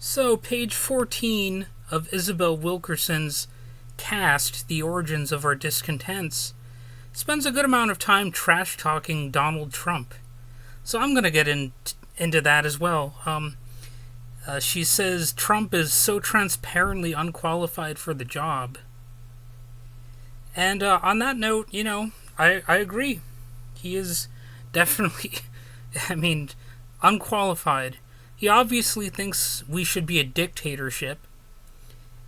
So, page 14 of Isabel Wilkerson's Caste, The Origins of Our Discontents, spends a good amount of time trash-talking Donald Trump. So I'm going to get into that as well. She says Trump is so transparently unqualified for the job. And on that note, I agree. He is definitely, unqualified. He obviously thinks we should be a dictatorship.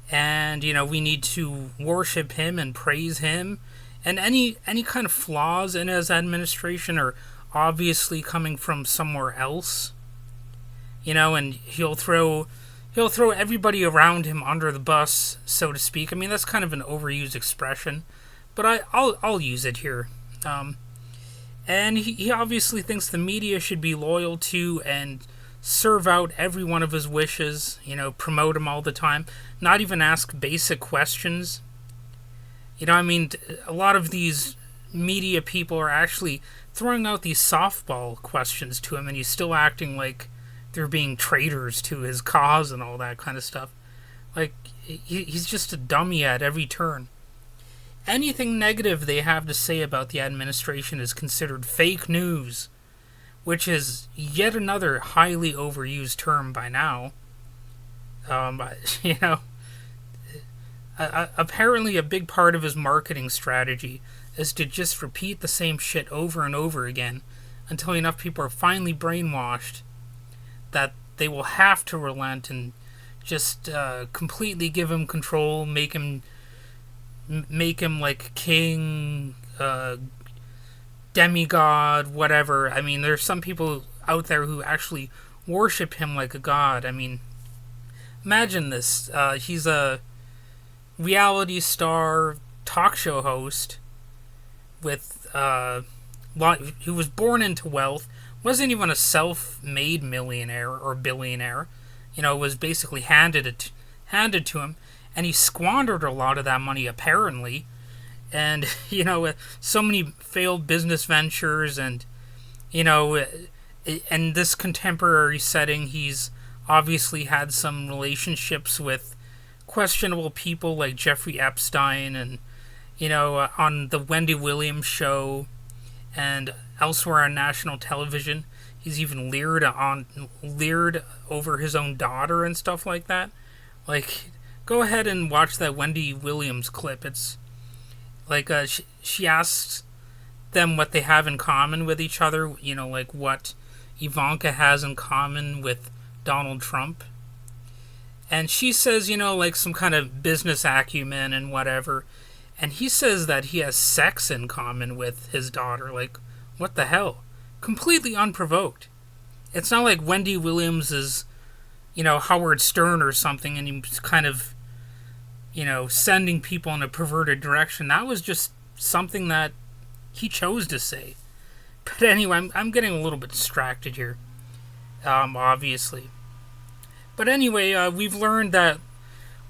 And, we need to worship him and praise him. And any kind of flaws in his administration are obviously coming from somewhere else. And he'll throw everybody around him under the bus, so to speak. I mean, that's kind of an overused expression, but I'll use it here. And he obviously thinks the media should be loyal to and serve out every one of his wishes, promote him all the time, not even ask basic questions. A lot of these media people are actually throwing out these softball questions to him, and he's still acting like they're being traitors to his cause and all that kind of stuff. Like, he's just a dummy at every turn. Anything negative they have to say about the administration is considered fake news, which is yet another highly overused term by now. Apparently a big part of his marketing strategy is to just repeat the same shit over and over again until enough people are finally brainwashed that they will have to relent and just completely give him control, make him like king, demigod, whatever. There's some people out there who actually worship him like a god. Imagine this. He's a reality star talk show host with who was born into wealth, wasn't even a self-made millionaire or billionaire. It was basically handed to him, and he squandered a lot of that money apparently. And so many failed business ventures, and in this contemporary setting, he's obviously had some relationships with questionable people like Jeffrey Epstein, and on the Wendy Williams show and elsewhere on national television, he's even leered over his own daughter and stuff like that. Like, go ahead and watch that Wendy Williams clip. It's like she asks them what they have in common with each other, like what Ivanka has in common with Donald Trump. And she says, like some kind of business acumen and whatever. And he says that he has sex in common with his daughter. Like, what the hell? Completely unprovoked. It's not like Wendy Williams is, Howard Stern or something, and he's kind of, sending people in a perverted direction. That was just something that he chose to say. But anyway, I'm getting a little bit distracted here, obviously. But anyway, we've learned that,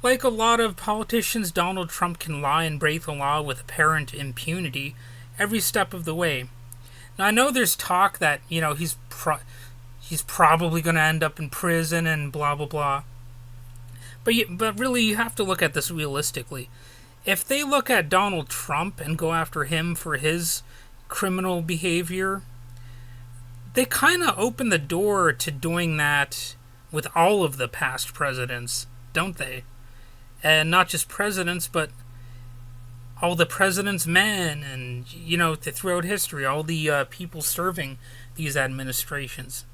like a lot of politicians, Donald Trump can lie and break the law with apparent impunity every step of the way. Now, I know there's talk that, he's probably going to end up in prison and blah, blah, blah. But really, you have to look at this realistically. If they look at Donald Trump and go after him for his criminal behavior, they kind of open the door to doing that with all of the past presidents, don't they? And not just presidents, but all the president's men and, throughout history, all the people serving these administrations.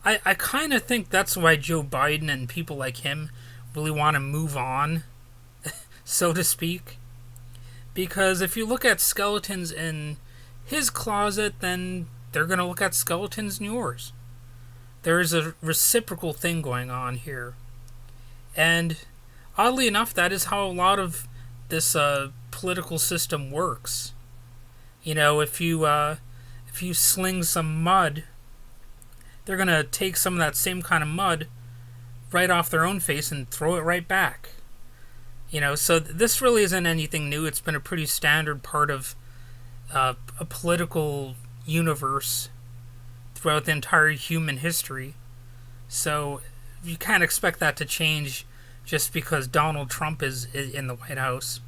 I kind of think that's why Joe Biden and people like him really want to move on, so to speak. Because if you look at skeletons in his closet, then they're going to look at skeletons in yours. There is a reciprocal thing going on here. And oddly enough, that is how a lot of this political system works. If you sling some mud, they're going to take some of that same kind of mud right off their own face and throw it right back. So this really isn't anything new. It's been a pretty standard part of a political universe throughout the entire human history. So you can't expect that to change just because Donald Trump is in the White House.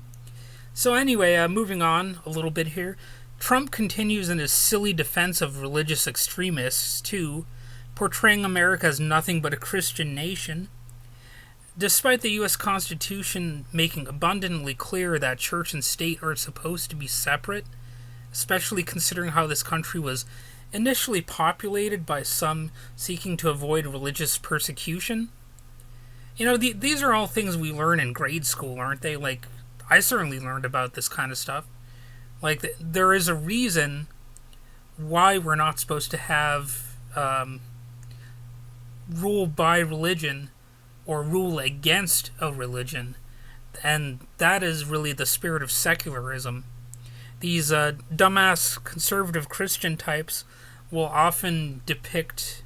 So anyway, moving on a little bit here. Trump continues in his silly defense of religious extremists, too, portraying America as nothing but a Christian nation. Despite the U.S. Constitution making abundantly clear that church and state are supposed to be separate, especially considering how this country was initially populated by some seeking to avoid religious persecution. You know, these are all things we learn in grade school, aren't they? Like, I certainly learned about this kind of stuff. Like, there is a reason why we're not supposed to have rule by religion or rule against a religion. And that is really the spirit of secularism. These dumbass conservative Christian types will often depict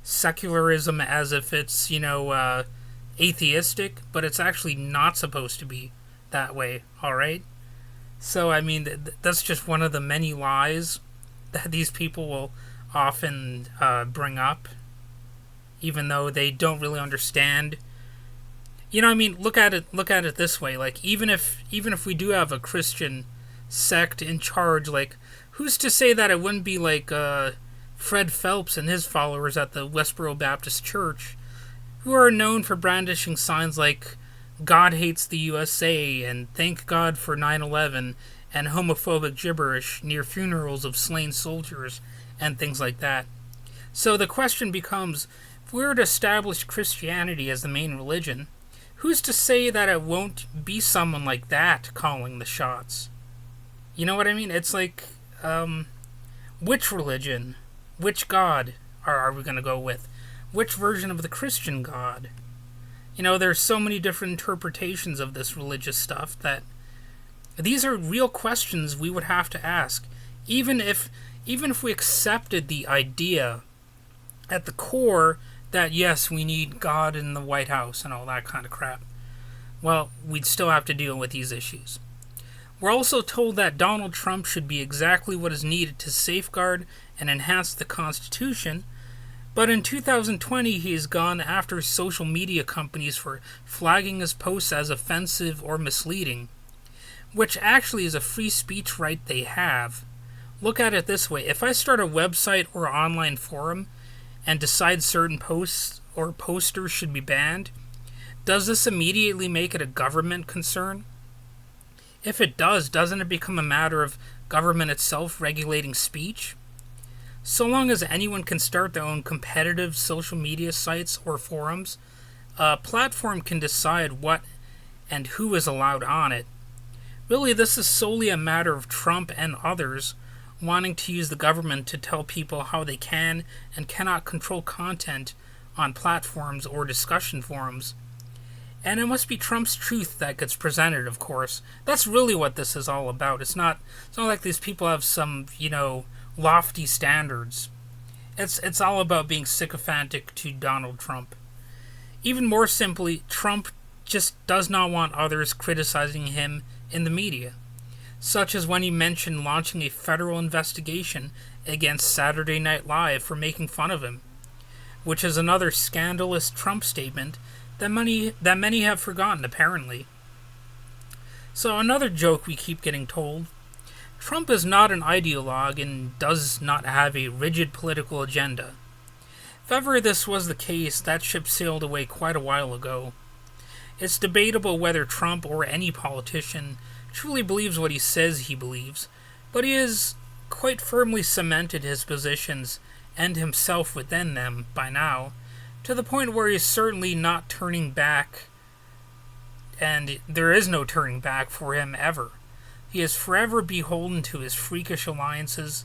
secularism as if it's, atheistic, but it's actually not supposed to be that way, alright? So, I mean, that's just one of the many lies that these people will often bring up, even though they don't really understand. You know, I mean, look at it this way. Like, even if we do have a Christian sect in charge, like, who's to say that it wouldn't be like Fred Phelps and his followers at the Westboro Baptist Church, who are known for brandishing signs like God hates the USA and thank God for 9/11 and homophobic gibberish near funerals of slain soldiers and things like that. So the question becomes, if we were to establish Christianity as the main religion, who's to say that it won't be someone like that calling the shots? You know what I mean? It's like, which religion, which God are we going to go with? Which version of the Christian God? You know, there's so many different interpretations of this religious stuff that these are real questions we would have to ask. Even if we accepted the idea at the core that, yes, we need God in the White House and all that kind of crap, well, we'd still have to deal with these issues. We're also told that Donald Trump should be exactly what is needed to safeguard and enhance the Constitution, but in 2020 he has gone after social media companies for flagging his posts as offensive or misleading, which actually is a free speech right they have. Look at it this way. If I start a website or online forum and decide certain posts or posters should be banned, does this immediately make it a government concern? If it does, doesn't it become a matter of government itself regulating speech? So long as anyone can start their own competitive social media sites or forums, a platform can decide what and who is allowed on it. Really, this is solely a matter of Trump and others wanting to use the government to tell people how they can and cannot control content on platforms or discussion forums. And it must be Trump's truth that gets presented, of course. That's really what this is all about. It's not like these people have some, lofty standards. It's all about being sycophantic to Donald Trump. Even more simply, Trump just does not want others criticizing him in the media, such as when he mentioned launching a federal investigation against Saturday Night Live for making fun of him, which is another scandalous Trump statement that many have forgotten, apparently. So another joke we keep getting told: Trump is not an ideologue and does not have a rigid political agenda. If ever this was the case, that ship sailed away quite a while ago. It's debatable whether Trump or any politician truly believes what he says he believes, but he has quite firmly cemented his positions and himself within them by now, to the point where he's certainly not turning back, and there is no turning back for him ever. He is forever beholden to his freakish alliances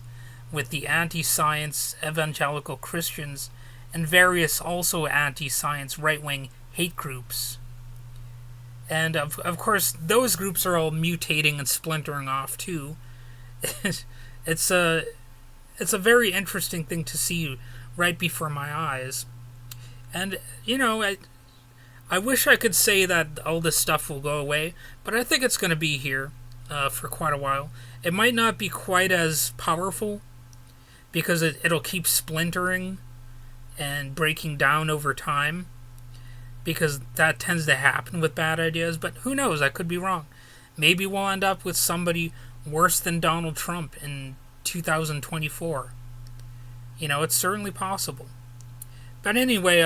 with the anti-science evangelical Christians and various also anti-science right-wing hate groups. And of course, those groups are all mutating and splintering off too. It's a very interesting thing to see right before my eyes. And, I wish I could say that all this stuff will go away, but I think it's going to be here for quite a while. It might not be quite as powerful, because it'll keep splintering and breaking down over time. because that tends to happen with bad ideas, but who knows? I could be wrong. Maybe we'll end up with somebody worse than Donald Trump in 2024. It's certainly possible. But anyway,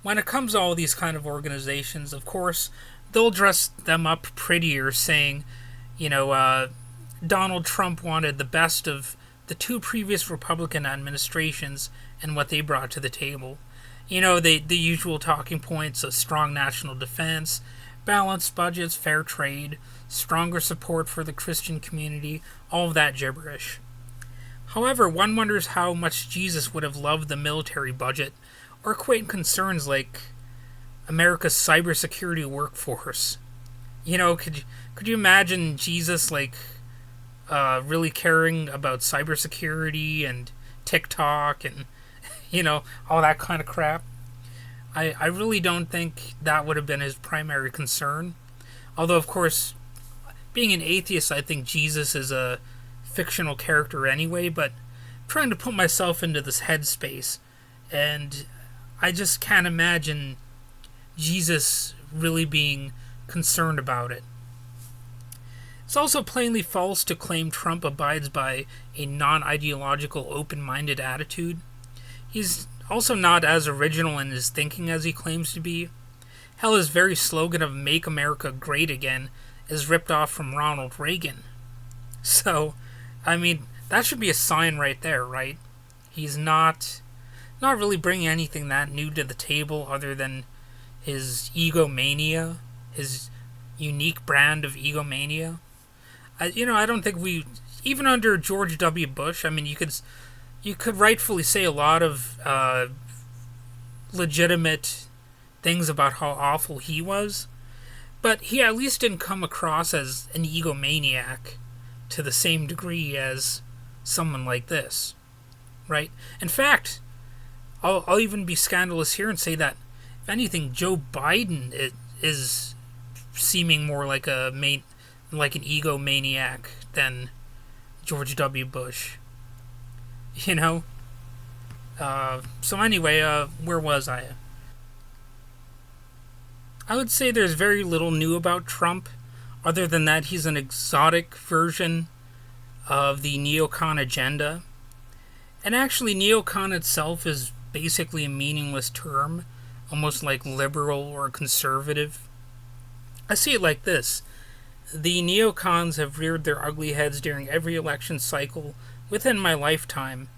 when it comes to all these kind of organizations, of course, they'll dress them up prettier, saying, Donald Trump wanted the best of the two previous Republican administrations and what they brought to the table. The usual talking points of strong national defense, balanced budgets, fair trade, stronger support for the Christian community, all of that gibberish. However, one wonders how much Jesus would have loved the military budget or equate concerns like America's cybersecurity workforce. Could you imagine Jesus really caring about cybersecurity and TikTok and all that kind of crap? I really don't think that would have been his primary concern. Although, of course, being an atheist, I think Jesus is a fictional character anyway, but I'm trying to put myself into this headspace, and I just can't imagine Jesus really being concerned about it. It's also plainly false to claim Trump abides by a non-ideological, open-minded attitude. He's also not as original in his thinking as he claims to be. Hell, his very slogan of "Make America Great Again" is ripped off from Ronald Reagan. So, that should be a sign right there, right? He's not really bringing anything that new to the table other than his egomania, his unique brand of egomania. I don't think even under George W. Bush, you could rightfully say a lot of legitimate things about how awful he was, but he at least didn't come across as an egomaniac to the same degree as someone like this, right? In fact, I'll even be scandalous here and say that, if anything, Joe Biden is seeming more like an egomaniac than George W. Bush. So anyway, where was I? I would say there's very little new about Trump, other than that he's an exotic version of the neocon agenda. And actually, neocon itself is basically a meaningless term, almost like liberal or conservative. I see it like this. The neocons have reared their ugly heads during every election cycle within my lifetime.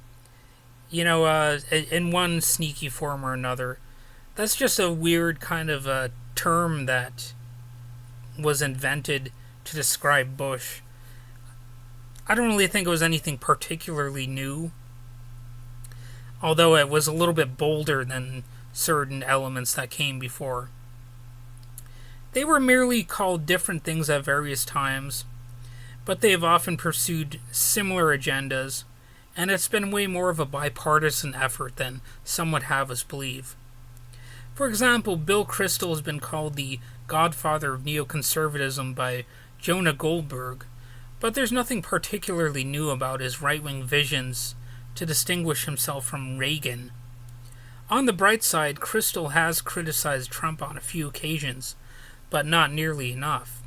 In one sneaky form or another. That's just a weird kind of a term that was invented to describe Bush. I don't really think it was anything particularly new, although it was a little bit bolder than certain elements that came before. They were merely called different things at various times, but they have often pursued similar agendas, and it's been way more of a bipartisan effort than some would have us believe. For example, Bill Kristol has been called the godfather of neoconservatism by Jonah Goldberg, but there's nothing particularly new about his right-wing visions to distinguish himself from Reagan. On the bright side, Kristol has criticized Trump on a few occasions, but not nearly enough.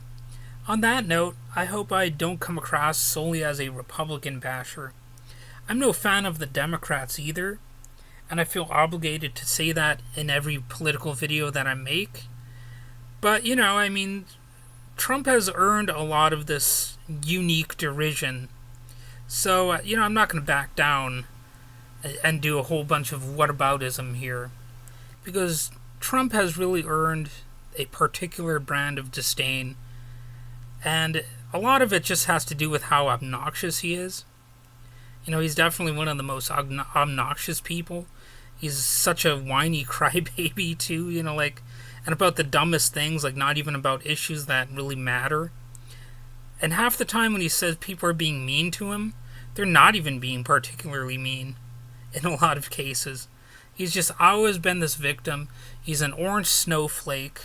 On that note, I hope I don't come across solely as a Republican basher. I'm no fan of the Democrats either, and I feel obligated to say that in every political video that I make. But, Trump has earned a lot of this unique derision. So, I'm not going to back down and do a whole bunch of whataboutism here. Because Trump has really earned a particular brand of disdain. And a lot of it just has to do with how obnoxious he is. He's definitely one of the most obnoxious people. He's such a whiny crybaby, too, and about the dumbest things, not even about issues that really matter. And half the time when he says people are being mean to him, they're not even being particularly mean, in a lot of cases. He's just always been this victim. He's an orange snowflake,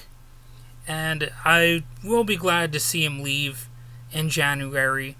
and I will be glad to see him leave in January